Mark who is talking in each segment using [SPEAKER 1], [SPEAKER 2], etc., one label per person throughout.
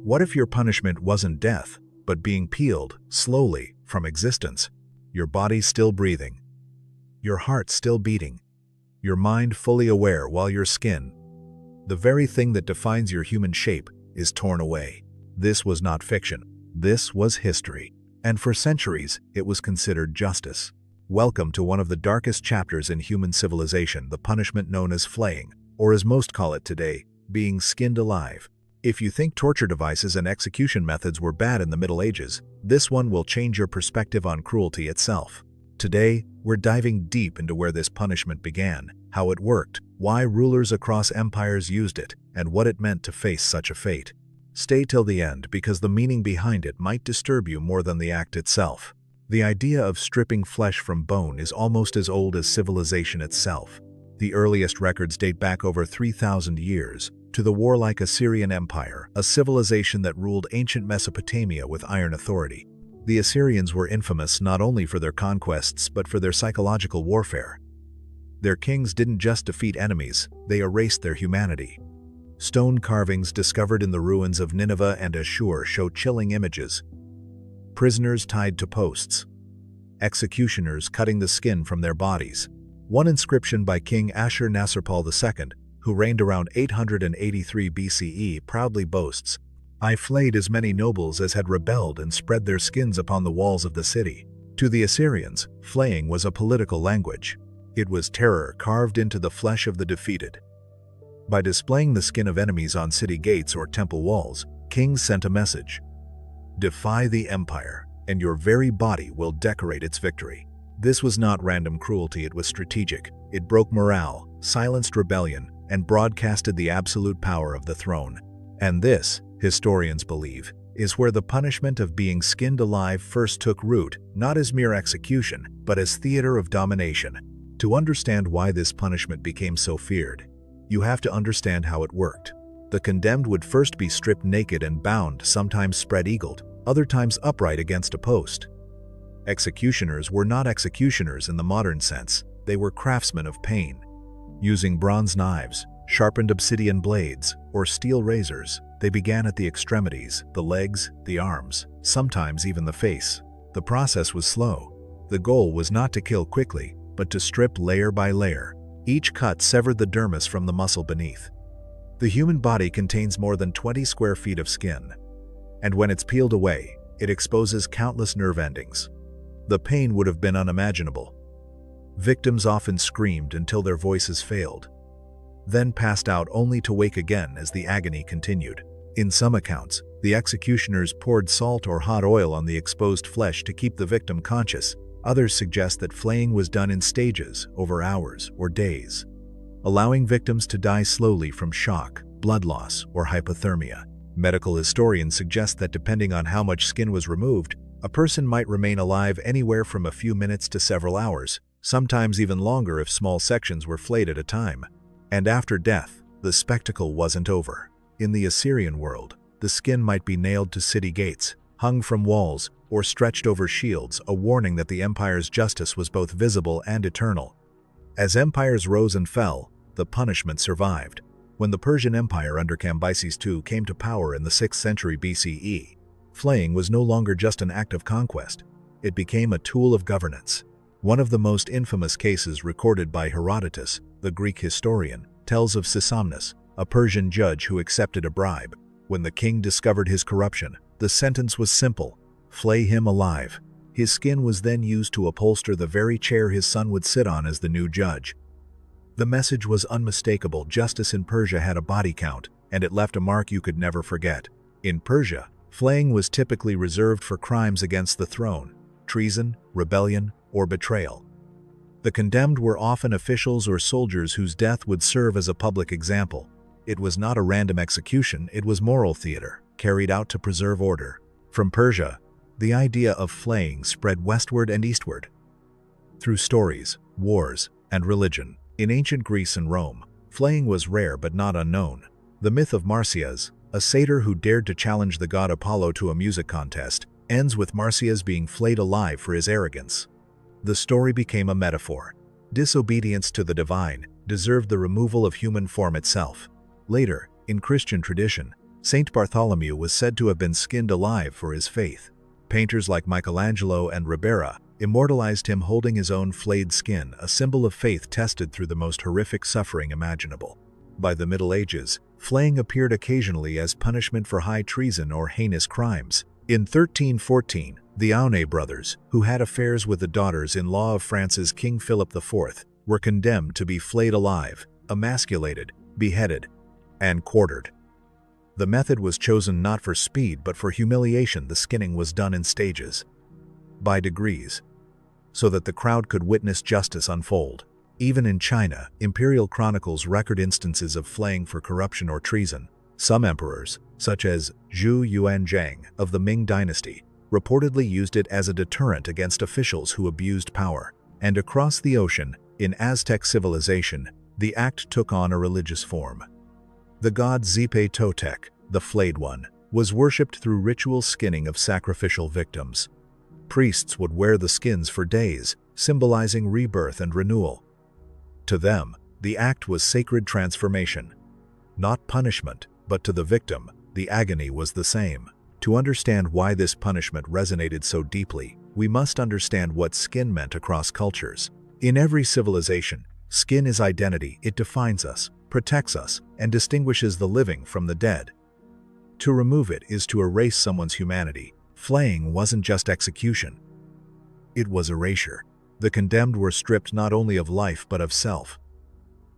[SPEAKER 1] What if your punishment wasn't death, but being peeled, slowly, from existence? Your body still breathing, your heart still beating, your mind fully aware while your skin, the very thing that defines your human shape, is torn away. This was not fiction. This was history. And for centuries, it was considered justice. Welcome to one of the darkest chapters in human civilization, the punishment known as flaying, or as most call it today, being skinned alive. If you think torture devices and execution methods were bad in the Middle Ages, this one will change your perspective on cruelty itself. Today, we're diving deep into where this punishment began, how it worked, why rulers across empires used it, and what it meant to face such a fate. Stay till the end because the meaning behind it might disturb you more than the act itself. The idea of stripping flesh from bone is almost as old as civilization itself. The earliest records date back over 3,000 years, to the warlike Assyrian Empire, a civilization that ruled ancient Mesopotamia with iron authority. The Assyrians were infamous not only for their conquests but for their psychological warfare. Their kings didn't just defeat enemies, they erased their humanity. Stone carvings discovered in the ruins of Nineveh and Ashur show chilling images. Prisoners tied to posts. Executioners cutting the skin from their bodies. One inscription by King Ashur-Nasirpal II, who reigned around 883 BCE, proudly boasts, "I flayed as many nobles as had rebelled and spread their skins upon the walls of the city." To the Assyrians, flaying was a political language. It was terror carved into the flesh of the defeated. By displaying the skin of enemies on city gates or temple walls, kings sent a message. Defy the empire, and your very body will decorate its victory. This was not random cruelty, it was strategic. It broke morale, silenced rebellion, and broadcasted the absolute power of the throne. And this, historians believe, is where the punishment of being skinned alive first took root, not as mere execution, but as theater of domination. To understand why this punishment became so feared, you have to understand how it worked. The condemned would first be stripped naked and bound, sometimes spread-eagled, other times upright against a post. Executioners were not executioners in the modern sense, they were craftsmen of pain. Using bronze knives, sharpened obsidian blades, or steel razors, they began at the extremities, the legs, the arms, sometimes even the face. The process was slow. The goal was not to kill quickly, but to strip layer by layer. Each cut severed the dermis from the muscle beneath. The human body contains more than 20 square feet of skin, and when it's peeled away, it exposes countless nerve endings. The pain would have been unimaginable. Victims often screamed until their voices failed, then passed out only to wake again as the agony continued. In some accounts, the executioners poured salt or hot oil on the exposed flesh to keep the victim conscious. Others suggest that flaying was done in stages, over hours or days, allowing victims to die slowly from shock, blood loss, or hypothermia. Medical historians suggest that depending on how much skin was removed, a person might remain alive anywhere from a few minutes to several hours, sometimes even longer if small sections were flayed at a time. And after death, the spectacle wasn't over. In the Assyrian world, the skin might be nailed to city gates, hung from walls, or stretched over shields, a warning that the empire's justice was both visible and eternal. As empires rose and fell, the punishment survived. When the Persian Empire under Cambyses II came to power in the 6th century BCE, flaying was no longer just an act of conquest. It became a tool of governance. One of the most infamous cases recorded by Herodotus, the Greek historian, tells of Sisamnes, a Persian judge who accepted a bribe. When the king discovered his corruption, the sentence was simple: flay him alive. His skin was then used to upholster the very chair his son would sit on as the new judge. The message was unmistakable: justice in Persia had a body count, and it left a mark you could never forget. In Persia, flaying was typically reserved for crimes against the throne, treason, rebellion, or betrayal. The condemned were often officials or soldiers whose death would serve as a public example. It was not a random execution, it was moral theater, carried out to preserve order. From Persia, the idea of flaying spread westward and eastward. Through stories, wars, and religion. In ancient Greece and Rome, flaying was rare but not unknown. The myth of Marsyas, a satyr who dared to challenge the god Apollo to a music contest, ends with Marsyas being flayed alive for his arrogance. The story became a metaphor. Disobedience to the divine deserved the removal of human form itself. Later, in Christian tradition, Saint Bartholomew was said to have been skinned alive for his faith. Painters like Michelangelo and Ribera immortalized him holding his own flayed skin, a symbol of faith tested through the most horrific suffering imaginable. By the Middle Ages, flaying appeared occasionally as punishment for high treason or heinous crimes. In 1314, the Aunay brothers, who had affairs with the daughters-in-law of France's King Philip IV, were condemned to be flayed alive, emasculated, beheaded, and quartered. The method was chosen not for speed but for humiliation. The skinning was done in stages, by degrees, so that the crowd could witness justice unfold. Even in China, imperial chronicles record instances of flaying for corruption or treason. Some emperors, such as Zhu Yuanzhang of the Ming dynasty, reportedly used it as a deterrent against officials who abused power. And across the ocean, in Aztec civilization, the act took on a religious form. The god Zipe Totec, the flayed one, was worshipped through ritual skinning of sacrificial victims. Priests would wear the skins for days, symbolizing rebirth and renewal. To them, the act was sacred transformation. Not punishment, but to the victim, the agony was the same. To understand why this punishment resonated so deeply, we must understand what skin meant across cultures. In every civilization, skin is identity. It defines us, protects us, and distinguishes the living from the dead. To remove it is to erase someone's humanity. Flaying wasn't just execution. It was erasure. The condemned were stripped not only of life but of self.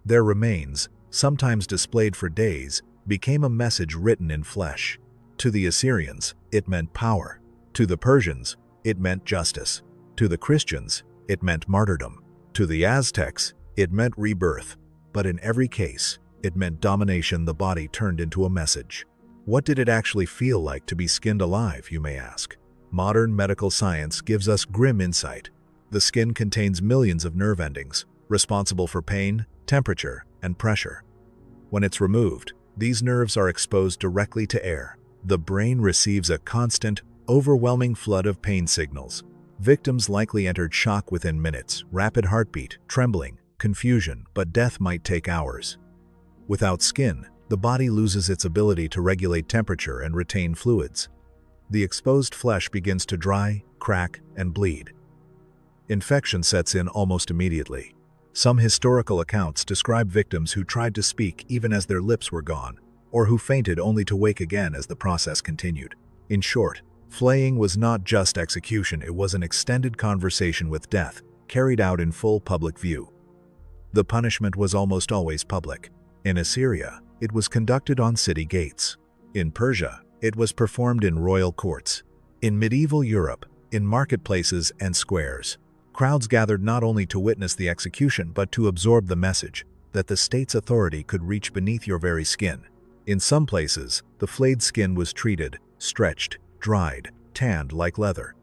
[SPEAKER 1] Their remains, sometimes displayed for days, became a message written in flesh. To the Assyrians, it meant power. To the Persians, it meant justice. To the Christians, it meant martyrdom. To the Aztecs, it meant rebirth. But in every case, it meant domination. The body turned into a message. What did it actually feel like to be skinned alive, you may ask? Modern medical science gives us grim insight. The skin contains millions of nerve endings, responsible for pain, temperature, and pressure. When it's removed, these nerves are exposed directly to air. The brain receives a constant, overwhelming flood of pain signals. Victims likely entered shock within minutes, rapid heartbeat, trembling, confusion, but death might take hours. Without skin, the body loses its ability to regulate temperature and retain fluids. The exposed flesh begins to dry, crack, and bleed. Infection sets in almost immediately. Some historical accounts describe victims who tried to speak even as their lips were gone, or who fainted only to wake again as the process continued. In short, flaying was not just execution, it was an extended conversation with death, carried out in full public view. The punishment was almost always public. In Assyria, it was conducted on city gates. In Persia, it was performed in royal courts. In medieval Europe, in marketplaces and squares. Crowds gathered not only to witness the execution but to absorb the message that the state's authority could reach beneath your very skin. In some places, the flayed skin was treated, stretched, dried, tanned like leather.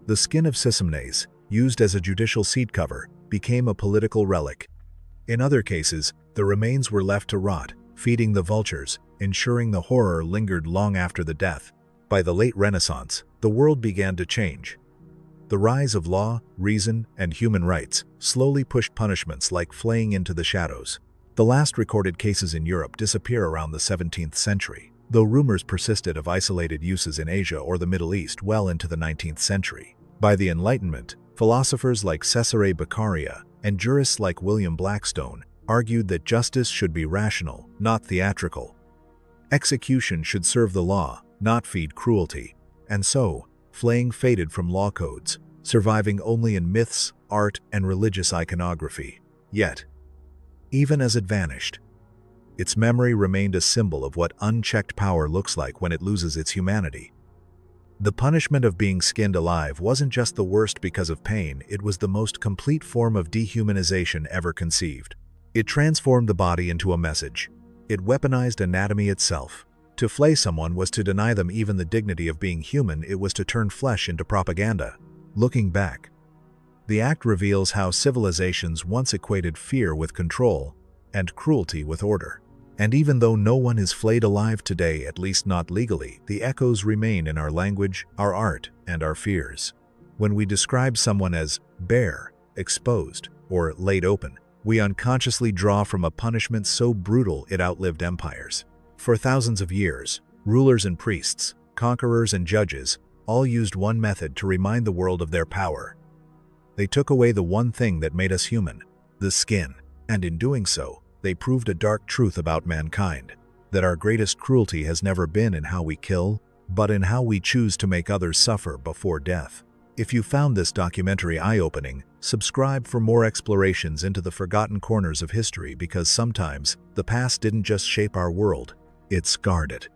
[SPEAKER 1] The skin of Sisamnes, used as a judicial seat cover, became a political relic. In other cases, the remains were left to rot, feeding the vultures, ensuring the horror lingered long after the death. By the late Renaissance, the world began to change. The rise of law, reason, and human rights slowly pushed punishments like flaying into the shadows. The last recorded cases in Europe disappear around the 17th century, though rumors persisted of isolated uses in Asia or the Middle East well into the 19th century. By the Enlightenment, philosophers like Cesare Beccaria and jurists like William Blackstone argued that justice should be rational, not theatrical. Execution should serve the law, not feed cruelty. And so, flaying faded from law codes, surviving only in myths, art, and religious iconography. Yet, even as it vanished, its memory remained a symbol of what unchecked power looks like when it loses its humanity. The punishment of being skinned alive wasn't just the worst because of pain, it was the most complete form of dehumanization ever conceived. It transformed the body into a message. It weaponized anatomy itself. To flay someone was to deny them even the dignity of being human, it was to turn flesh into propaganda. Looking back, the act reveals how civilizations once equated fear with control and cruelty with order. And even though no one is flayed alive today, at least not legally, the echoes remain in our language, our art, and our fears. When we describe someone as bare, exposed, or laid open, we unconsciously draw from a punishment so brutal it outlived empires. For thousands of years, Rulers and priests, conquerors and judges, all used one method to remind the world of their power. They took away the one thing that made us human, the skin, and in doing so, they proved a dark truth about mankind, that our greatest cruelty has never been in how we kill, but in how we choose to make others suffer before death. If you found this documentary eye-opening, subscribe for more explorations into the forgotten corners of history, because sometimes the past didn't just shape our world, it scarred it.